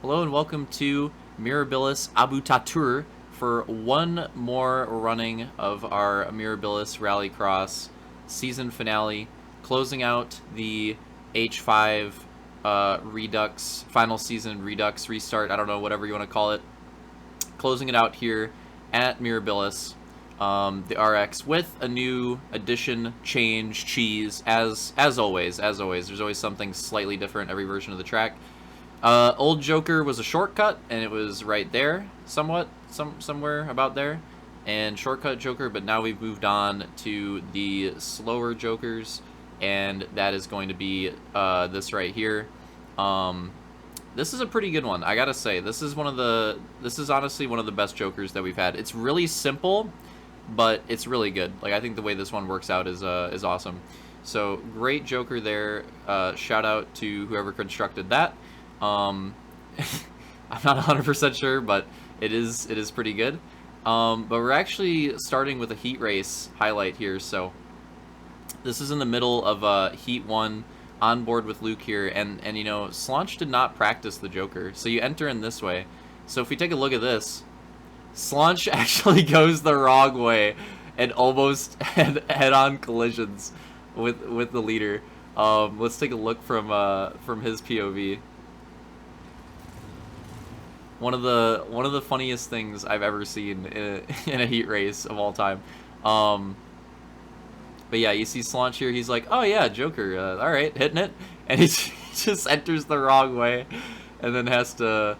Hello and welcome to Mirabilis Abu Tatur for one more running of our Mirabilis Rallycross season finale, closing out the H5 Redux, final season Redux restart, I don't know, whatever you want to call it. Closing it out here at Mirabilis, the RX, with a new addition, change, cheese, as always. There's always something slightly different every version of the track. Old Joker was a shortcut, and it was right there, somewhere about there, and shortcut Joker, but now we've moved on to the slower Jokers, and that is going to be this right here. This is a pretty good one, I gotta say. This is honestly one of the best Jokers that we've had. It's really simple, but it's really good. Like, I think the way this one works out is awesome. So, great Joker there. Shout out to whoever constructed that. I'm not 100% sure, but it is pretty good. But we're actually starting with a heat race highlight here. So this is in the middle of Heat 1 on board with Luke here, and you know, Slaunch did not practice the Joker, so you enter in this way. So if we take a look at this, Slaunch actually goes the wrong way and almost head-on collisions with the leader. Let's take a look from his POV. One of the funniest things I've ever seen in a heat race of all time. But yeah, you see Slaunch here. He's like, "Oh yeah, Joker. All right, hitting it," and he just enters the wrong way, and then has to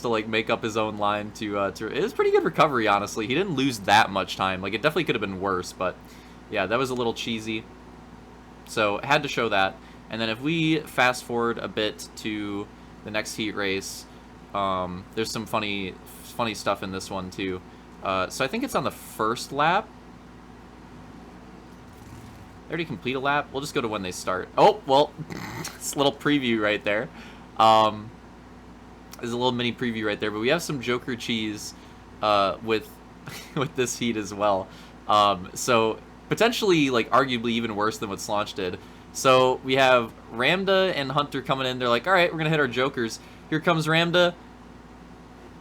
like make up his own line to. It was pretty good recovery, honestly. He didn't lose that much time. Like, it definitely could have been worse, but yeah, that was a little cheesy. So had to show that. And then if we fast forward a bit to the next heat race. There's some funny stuff in this one too. So I think it's on the first lap. They already complete a lap. We'll just go to when they start. Oh, well, it's a little preview right there. There's a little mini preview right there, but we have some Joker cheese with this heat as well. So potentially, like, arguably even worse than what Slaunch did. So we have Ramda and Hunter coming in. They're like, all right, we're gonna hit our Jokers. Here comes Ramda.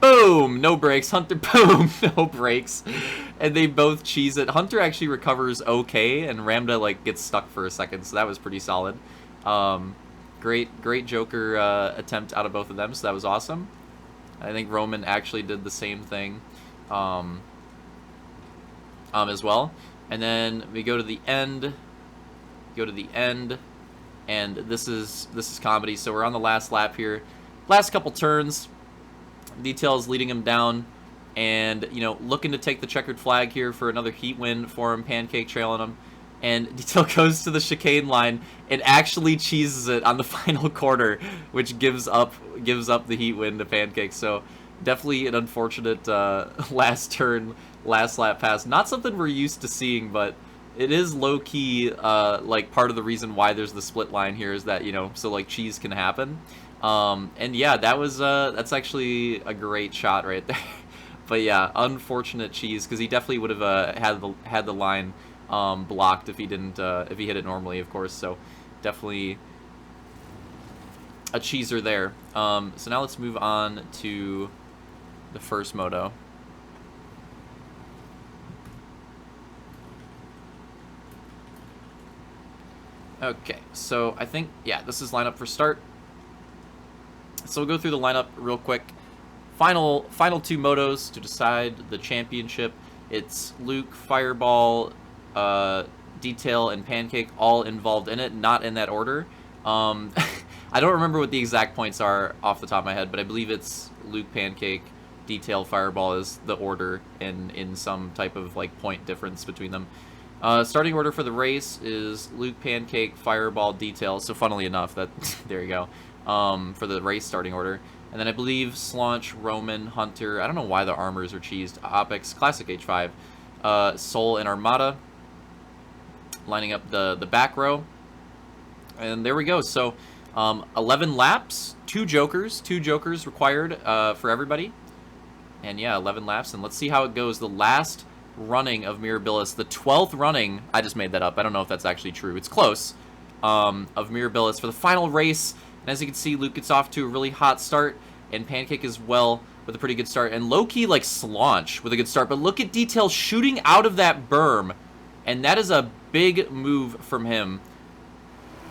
Boom! No brakes. Hunter, boom! No brakes. And they both cheese it. Hunter actually recovers okay, and Ramda, like, gets stuck for a second, so that was pretty solid. Great Joker attempt out of both of them, so that was awesome. I think Roman actually did the same thing as well. And then we go to the end. And this is comedy. So we're on the last lap here. Last couple turns. Detail's leading him down, and you know, looking to take the checkered flag here for another heat win for him. Pancake trailing him, and Detail goes to the chicane line and actually cheeses it on the final quarter, which gives up the heat win to Pancake. So definitely an unfortunate last turn, last lap pass. Not something we're used to seeing, but it is low-key like part of the reason why there's the split line here, is that, you know, so like cheese can happen. And yeah, that's actually a great shot right there. But yeah, unfortunate cheese, because he definitely would have had the line blocked if he didn't if he hit it normally, of course. So definitely a cheeser there. So now let's move on to the first moto. Okay, so I think, yeah, this is lineup for start. So we'll go through the lineup real quick. Final two motos to decide the championship. It's Luke, Fireball, Detail, and Pancake all involved in it, not in that order. I don't remember what the exact points are off the top of my head, but I believe it's Luke, Pancake, Detail, Fireball is the order in some type of like point difference between them. Starting order for the race is Luke, Pancake, Fireball, Detail. So funnily enough, that there you go. For the race starting order. And then I believe Slaunch, Roman, Hunter, I don't know why the armors are cheesed, Opex, Classic H5, Soul, and Armada, lining up the back row. And there we go. So 11 laps, two Jokers required for everybody. And yeah, 11 laps, and let's see how it goes. The last running of Mirabilis, the 12th running, I just made that up, I don't know if that's actually true, it's close, of Mirabilis for the final race. And as you can see, Luke gets off to a really hot start. and Pancake as well with a pretty good start. And low-key, like, Slaunch with a good start. But look at Detail shooting out of that berm. And that is a big move from him.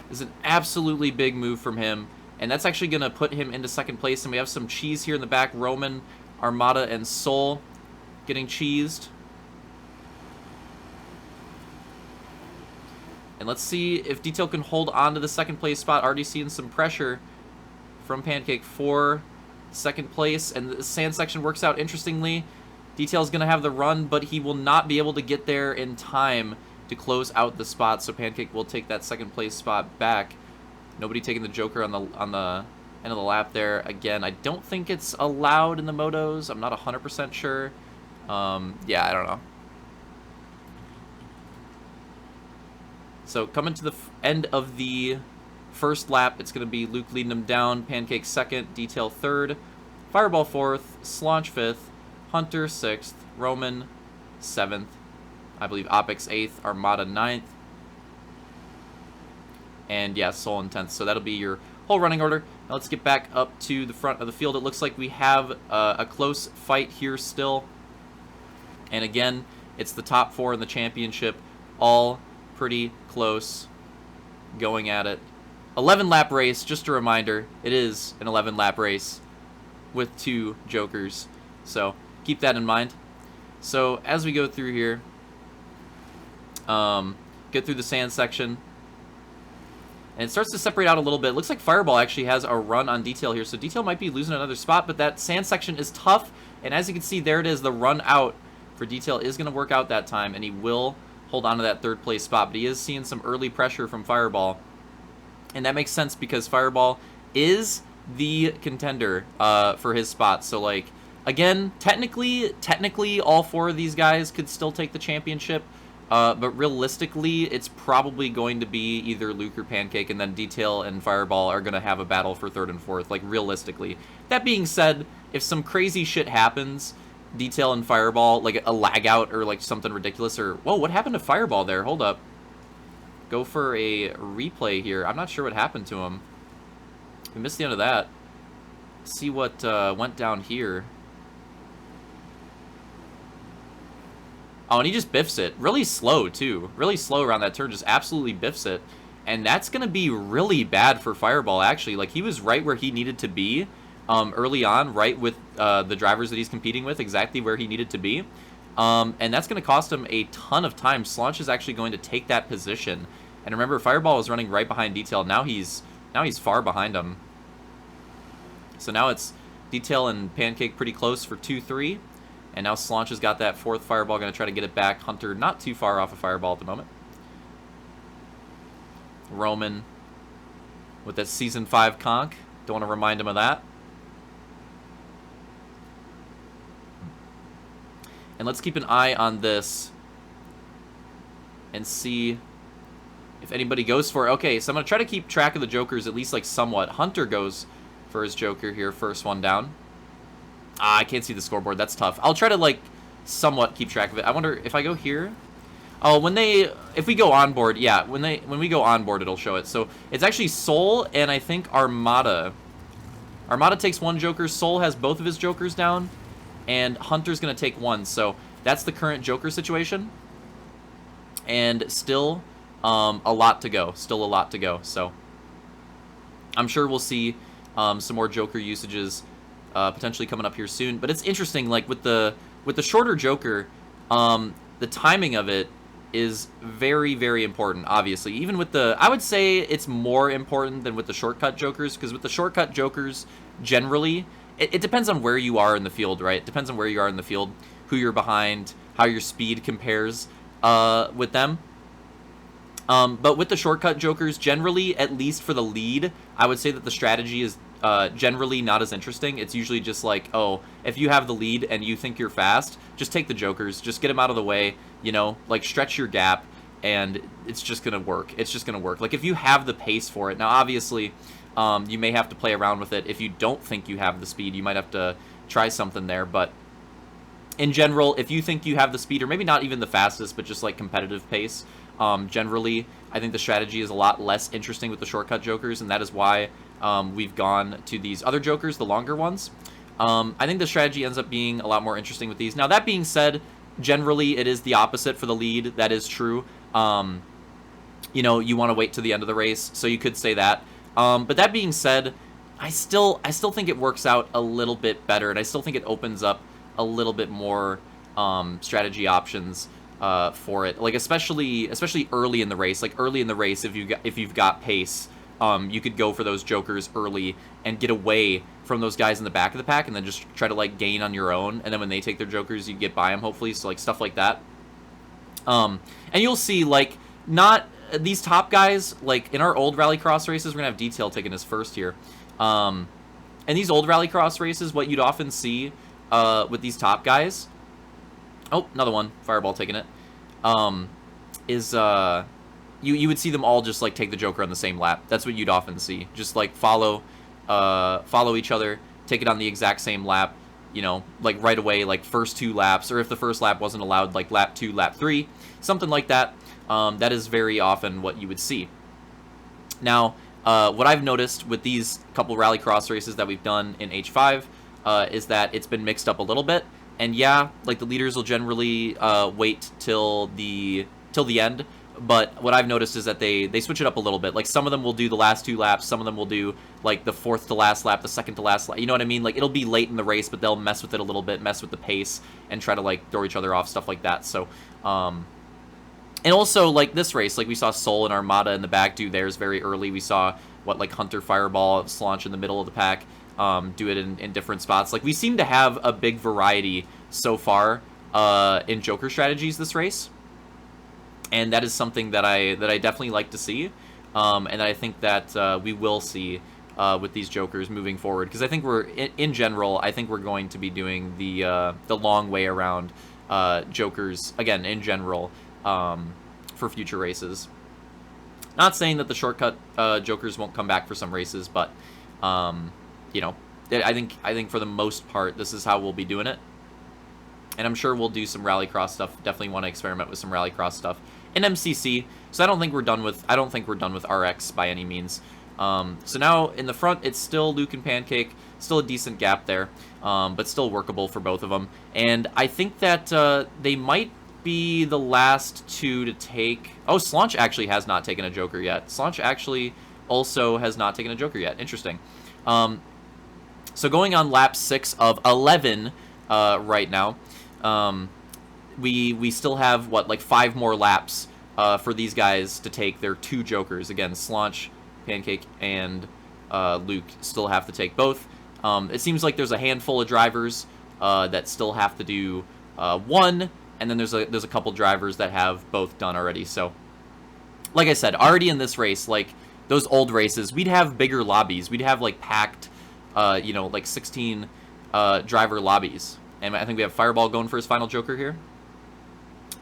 Is an absolutely big move from him. And that's actually going to put him into second place. And we have some cheese here in the back. Roman, Armada, and Soul getting cheesed. And let's see if Detail can hold on to the second place spot. Already seeing some pressure from Pancake for second place. And the sand section works out interestingly. Detail's going to have the run, but he will not be able to get there in time to close out the spot. So Pancake will take that second place spot back. Nobody taking the Joker on the end of the lap there. Again, I don't think it's allowed in the motos. I'm not 100% sure. Yeah, I don't know. So coming to the end of the first lap, it's going to be Luke leading him down, Pancake second, Detail third, Fireball fourth, Slaunch fifth, Hunter sixth, Roman seventh, I believe Opix eighth, Armada ninth, and yeah, Soul in 10th. So that'll be your whole running order. Now let's get back up to the front of the field. It looks like we have a close fight here still. And again, it's the top 4 in the championship, all pretty close, going at it. 11-lap race, just a reminder, it is an 11-lap race with 2 Jokers. So keep that in mind. So as we go through here, get through the sand section, and it starts to separate out a little bit. It looks like Fireball actually has a run on Detail here, so Detail might be losing another spot, but that sand section is tough, and as you can see, there it is. The run out for Detail is going to work out that time, and he will hold on to that third place spot, but he is seeing some early pressure from Fireball, and that makes sense because Fireball is the contender for his spot. So, like, again, technically, all 4 of these guys could still take the championship. But realistically, it's probably going to be either Luke or Pancake, and then Detail and Fireball are going to have a battle for 3rd and 4th, like, realistically. That being said, if some crazy shit happens, Detail and Fireball, like a lag out or, like, something ridiculous, or, whoa, what happened to Fireball there? Hold up. Go for a replay here. I'm not sure what happened to him. We missed the end of that. See what went down here. Oh, and he just biffs it. Really slow, too. Really slow around that turn. Just absolutely biffs it. And that's going to be really bad for Fireball, actually. Like, he was right where he needed to be early on, right with the drivers that he's competing with, exactly where he needed to be. And that's going to cost him a ton of time. Slaunch is actually going to take that position. And remember, Fireball was running right behind Detail. Now he's far behind him. So now it's Detail and Pancake pretty close for 2-3. And now Slaunch has got that 4th Fireball, going to try to get it back. Hunter not too far off of Fireball at the moment. Roman with that Season 5 conch. Don't want to remind him of that. And let's keep an eye on this and see if anybody goes for it. Okay, so I'm going to try to keep track of the Jokers, at least like somewhat. Hunter goes for his Joker here, first one down. I can't see the scoreboard. That's tough. I'll try to, like, somewhat keep track of it. I wonder if I go here. Oh, if we go on board, yeah, when we go on board, it'll show it. So it's actually Soul and I think Armada. Armada takes 1 Joker. Soul has both of his Jokers down, and Hunter's gonna take 1. So that's the current Joker situation. And still, a lot to go. Still a lot to go. So I'm sure we'll see some more Joker usages potentially coming up here soon. But it's interesting, like with the shorter Joker, the timing of it is very, very important, obviously. Even with I would say it's more important than with the shortcut Jokers, because with the shortcut Jokers, generally, it depends on where you are in the field, right? It depends on where you are in the field, who you're behind, how your speed compares with them. But with the shortcut Jokers, generally, at least for the lead, I would say that the strategy is generally not as interesting. It's usually just like, oh, if you have the lead and you think you're fast, just take the Jokers, just get them out of the way, you know, like stretch your gap, and it's just gonna work. It's just gonna work. Like if you have the pace for it. Now, obviously, you may have to play around with it. If you don't think you have the speed, you might have to try something there, but in general, if you think you have the speed, or maybe not even the fastest, but just like competitive pace, generally, I think the strategy is a lot less interesting with the shortcut Jokers, and that is why we've gone to these other jokers, the longer ones. I think the strategy ends up being a lot more interesting with these. Now, that being said, generally it is the opposite for the lead. That is true. You know, you want to wait to the end of the race, so you could say that. But that being said, I still think it works out a little bit better, and I still think it opens up a little bit more strategy options for it. Like especially early in the race. Like early in the race, if you've got pace, you could go for those jokers early and get away from those guys in the back of the pack, and then just try to like gain on your own. And then when they take their jokers, you get by them hopefully. So like stuff like that. And you'll see like not these top guys, like in our old rallycross races, we're gonna have Detail taking his first here. And these old rallycross races, what you'd often see with these top guys, oh, another one, Fireball taking it, is you would see them all just like take the joker on the same lap. That's what you'd often see. Just like follow each other, take it on the exact same lap, you know, like right away, like first 2 laps, or if the first lap wasn't allowed, like lap 2, lap 3, something like that. That is very often what you would see. Now, what I've noticed with these couple rallycross races that we've done in H5 is that it's been mixed up a little bit. And yeah, like the leaders will generally wait till the end. But what I've noticed is that they switch it up a little bit. Like some of them will do the last 2 laps. Some of them will do like the 4th to last lap, the 2nd to last lap. You know what I mean? Like it'll be late in the race, but they'll mess with it a little bit, mess with the pace, and try to like throw each other off, stuff like that. So, and also like this race, like we saw Soul and Armada in the back do theirs very early. We saw like Hunter, Fireball, Slaunch in the middle of the pack do it in different spots. Like we seem to have a big variety so far in Joker strategies this race. And that is something that I definitely like to see, and I think that we will see with these jokers moving forward. Because I think we're in general, I think we're going to be doing the long way around jokers again in general for future races. Not saying that the shortcut jokers won't come back for some races, but you know, I think for the most part this is how we'll be doing it. And I'm sure we'll do some rallycross stuff. Definitely want to experiment with some rallycross stuff in MCC. So I don't think we're done with RX by any means. So now in the front, it's still Luke and Pancake, still a decent gap there, but still workable for both of them. And I think that they might be the last 2 to take. Oh, Slaunch actually has not taken a joker yet. Slaunch actually also has not taken a joker yet. Interesting. So going on lap 6 of 11 right now. We still have, what, like 5 more laps for these guys to take their 2 jokers. Again, Slaunch, Pancake, and Luke still have to take both. It seems like there's a handful of drivers that still have to do 1, and then there's a couple drivers that have both done already. So, like I said, already in this race, like those old races, we'd have bigger lobbies. We'd have like packed, you know, like 16 driver lobbies. And I think we have Fireball going for his final joker here.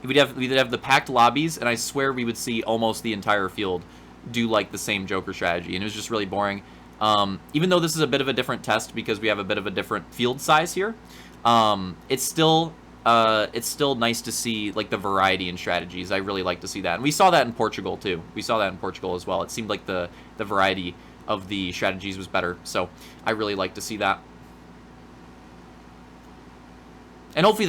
We'd have the packed lobbies, and I swear we would see almost the entire field do like the same joker strategy, and it was just really boring. Even though this is a bit of a different test because we have a bit of a different field size here, it's still nice to see like the variety in strategies. I really like to see that, and we saw that in Portugal too. We saw that in Portugal as well. It seemed like the variety of the strategies was better, so I really like to see that. And hopefully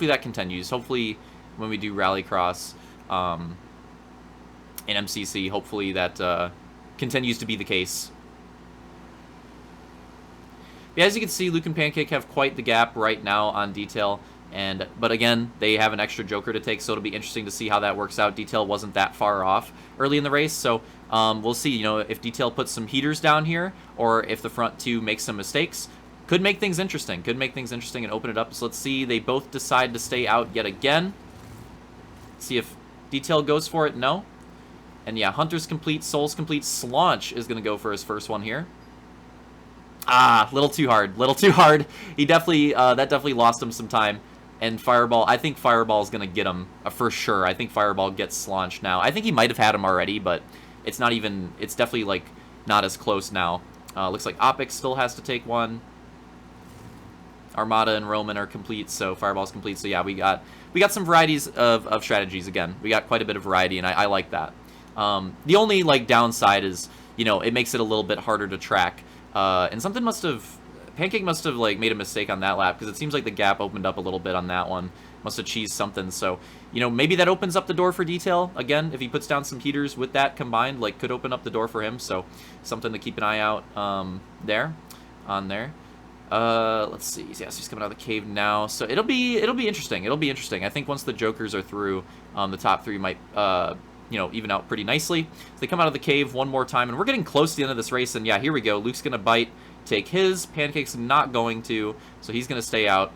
that continues. Hopefully when we do Rallycross in MCC, hopefully that continues to be the case. But as you can see, Luke and Pancake have quite the gap right now on Detail. But again, they have an extra joker to take, so it'll be interesting to see how that works out. Detail wasn't that far off early in the race, so we'll see. You know, if Detail puts some heaters down here, or if the front 2 makes some mistakes. Could make things interesting. Could make things interesting and open it up. So let's see. They both decide to stay out yet again. See if Detail goes for it. No. And yeah, Hunter's complete. Soul's complete. Slaunch is going to go for his first one here. Ah, little too hard. Little too hard. He definitely, that definitely lost him some time. And Fireball, I think Fireball's going to get him for sure. I think Fireball gets Slaunch now. I think he might have had him already, but it's not even, it's definitely like not as close now. Looks like Opix still has to take one. Armada and Roman are complete, so Fireball's complete. So yeah, we got some varieties of strategies again. We got quite a bit of variety, and I like that. The only like downside is you know, it makes it a little bit harder to track. And something Pancake must have, like, made a mistake on that lap, because it seems like the gap opened up a little bit on that one. Must have cheesed something, so, you know, maybe that opens up the door for Detail. Again, if he puts down some heaters with that combined, like, could open up the door for him, so something to keep an eye out there. Let's see. Yes, he's coming out of the cave now, so it'll be interesting. It'll be interesting. I think once the Jokers are through, the top three might, you know, even out pretty nicely. So they come out of the cave one more time, and we're getting close to the end of this race, and yeah, here we go. Luke's gonna bite, take his. Pancake's not going to, so he's gonna stay out.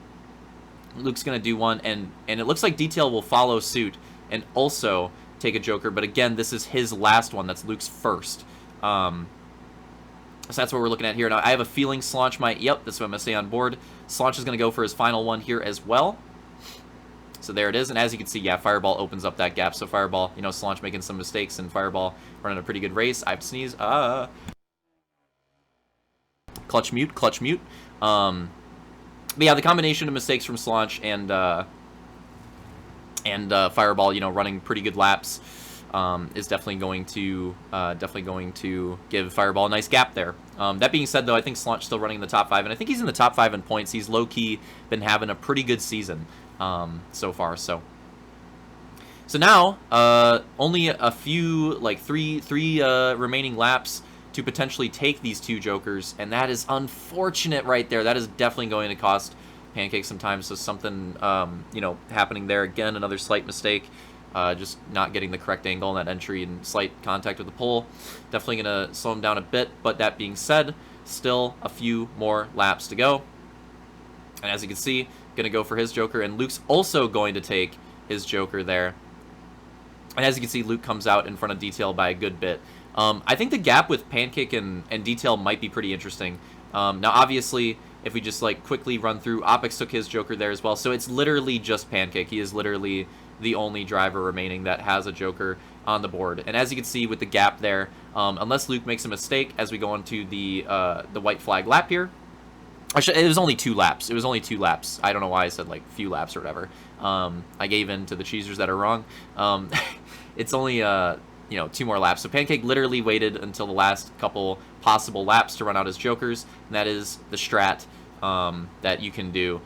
Luke's going to do one, and it looks like Detail will follow suit and also take a Joker, but again, this is his last one. That's Luke's first. So that's what we're looking at here. Now, I have a feeling Slaunch might, yep, that's what I'm going to stay on board. Slaunch is going to go for his final one here as well. So there it is, and as you can see, yeah, Fireball opens up that gap. So Fireball, you know, Slaunch making some mistakes, and Fireball running a pretty good race. I have to sneeze. Clutch mute, clutch mute. But yeah, the combination of mistakes from Slaunch and Fireball, you know, running pretty good laps, is definitely going to give Fireball a nice gap there. That being said, though, I think Slaunch still running in the top 5, and I think he's in the top 5 in points. He's low-key been having a pretty good season so far. So now only a few, like three remaining laps to potentially take these 2 Jokers, and that is unfortunate right there. That is definitely going to cost Pancake some time, so something, you know, happening there. Again, another slight mistake, just not getting the correct angle on that entry and slight contact with the pole. Definitely going to slow him down a bit, but that being said, still a few more laps to go. And as you can see, going to go for his Joker, and Luke's also going to take his Joker there. And as you can see, Luke comes out in front of Detail by a good bit. I think the gap with Pancake and Detail might be pretty interesting. Now, obviously, if we just, like, quickly run through, Opix took his Joker there as well, so it's literally just Pancake. He is literally the only driver remaining that has a Joker on the board. And as you can see with the gap there, unless Luke makes a mistake as we go into the white flag lap here, actually, it was only 2 laps. It was only 2 laps. I don't know why I said, like, few laps or whatever. I gave in to the cheesers that are wrong. It's only, you know, 2 more laps. So Pancake literally waited until the last couple possible laps to run out his Jokers, and that is the strat that you can do.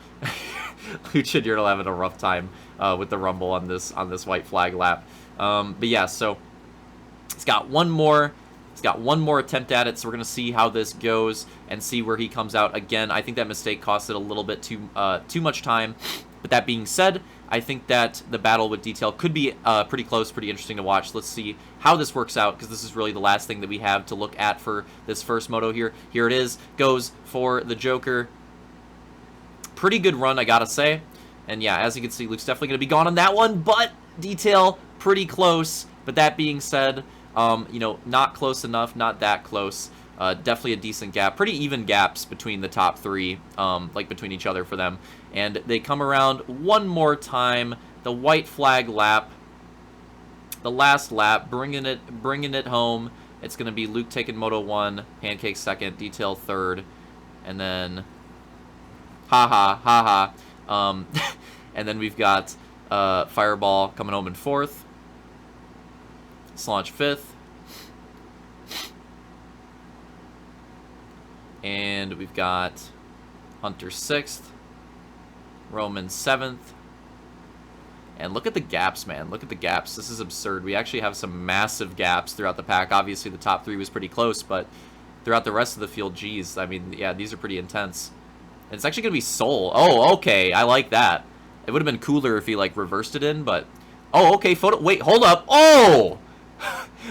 Luchid, you're having a rough time with the rumble on this white flag lap. But yeah, so he's got one more attempt at it, so we're gonna see how this goes and see where he comes out. Again, I think that mistake costed a little bit too much time. But that being said, I think that the battle with Detail could be pretty close, pretty interesting to watch. Let's see how this works out, because this is really the last thing that we have to look at for this first moto here. Here it is. Goes for the Joker. Pretty good run, I gotta say. And yeah, as you can see, Luke's definitely going to be gone on that one, but Detail pretty close. But that being said, you know, not close enough, not that close. Definitely a decent gap. Pretty even gaps between the top 3, like between each other for them. And they come around one more time. The white flag lap. The last lap, bringing it home. It's going to be Luke taking Moto 1, Pancake 2nd, Detail 3rd, and then and then we've got Fireball coming home in 4th, Slaunch 5th, and we've got Hunter 6th, Roman 7th. And look at the gaps, man. Look at the gaps. This is absurd. We actually have some massive gaps throughout the pack. Obviously, the top 3 was pretty close, but throughout the rest of the field, geez. I mean, yeah, these are pretty intense. And it's actually going to be Soul. Oh, okay. I like that. It would have been cooler if he, like, reversed it in, but... Oh, okay. Wait, hold up. Oh!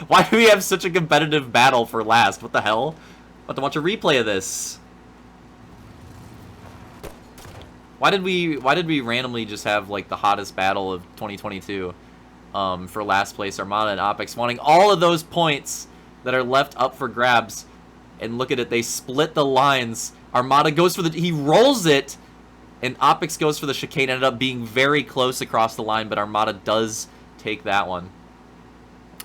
Why do we have such a competitive battle for last? What the hell? I have to watch a replay of this. Why did we randomly just have, like, the hottest battle of 2022 for last place? Armada and Opix wanting all of those points that are left up for grabs. And look at it, they split the lines. Armada goes for he rolls it, and Opix goes for the chicane. Ended up being very close across the line, but Armada does take that one.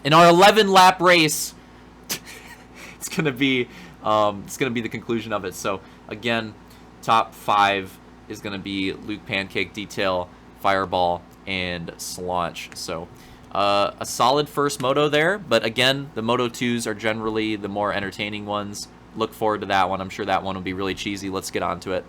In our 11-lap race, it's gonna be the conclusion of it. So again, top 5 is going to be Luke, Pancake, Detail, Fireball, and Slaunch. So A solid first Moto there, but again, the Moto 2s are generally the more entertaining ones. Look forward to that one. I'm sure that one will be really cheesy. Let's get on to it.